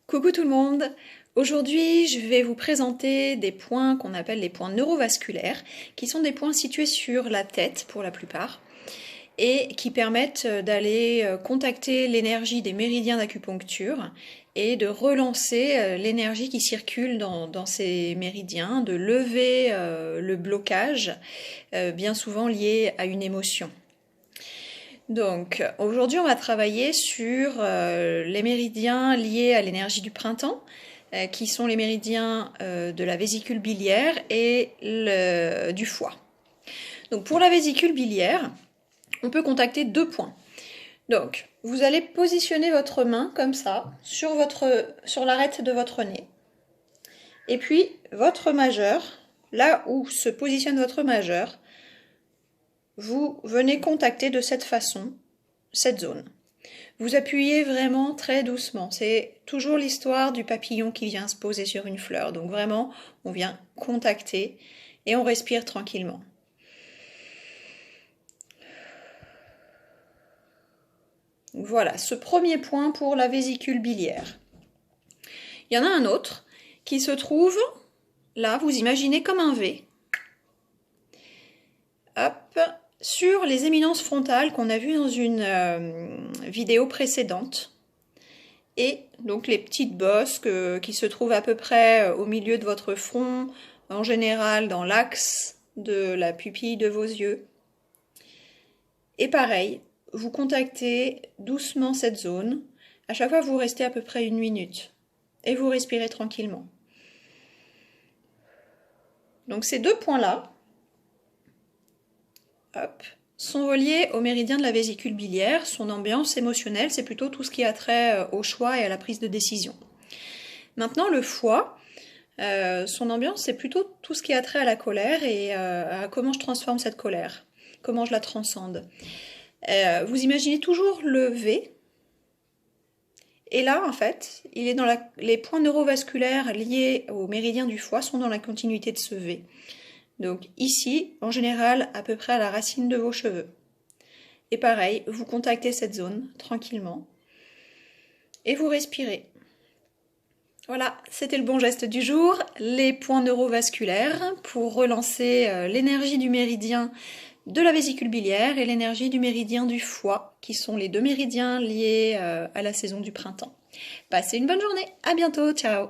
Coucou tout le monde! Aujourd'hui, je vais vous présenter des points qu'on appelle les points neurovasculaires, qui sont des points situés sur la tête pour la plupart, et qui permettent d'aller contacter l'énergie des méridiens d'acupuncture et de relancer l'énergie qui circule dans ces méridiens, de lever le blocage, bien souvent lié à une émotion. Donc aujourd'hui on va travailler sur les méridiens liés à l'énergie du printemps, qui sont les méridiens de la vésicule biliaire et du foie. Donc pour la vésicule biliaire, on peut contacter deux points. Donc vous allez positionner votre main comme ça sur l'arête de votre nez. Et puis votre majeur, là où se positionne votre majeur, vous venez contacter de cette façon cette zone. Vous appuyez vraiment très doucement. C'est toujours l'histoire du papillon qui vient se poser sur une fleur. Donc vraiment, on vient contacter et on respire tranquillement. Voilà, ce premier point pour la vésicule biliaire. Il y en a un autre qui se trouve là, vous imaginez comme un V. Hop, sur les éminences frontales qu'on a vues dans une vidéo précédente. Et donc les petites bosses qui se trouvent à peu près au milieu de votre front, en général dans l'axe de la pupille de vos yeux. Et pareil, vous contactez doucement cette zone. À chaque fois, vous restez à peu près 1 minute. Et vous respirez tranquillement. Donc ces deux points-là, sont reliés au méridien de la vésicule biliaire. Son ambiance émotionnelle, c'est plutôt tout ce qui a trait au choix et à la prise de décision. Maintenant, le foie, son ambiance, c'est plutôt tout ce qui a trait à la colère et à comment je transforme cette colère, comment je la transcende. Vous imaginez toujours le V, et là, en fait, il est dans les points neurovasculaires liés au méridien du foie sont dans la continuité de ce V. Donc ici, en général, à peu près à la racine de vos cheveux. Et pareil, vous contactez cette zone tranquillement et vous respirez. Voilà, c'était le bon geste du jour, les points neurovasculaires pour relancer l'énergie du méridien de la vésicule biliaire et l'énergie du méridien du foie, qui sont les deux méridiens liés à la saison du printemps. Passez une bonne journée, à bientôt, ciao!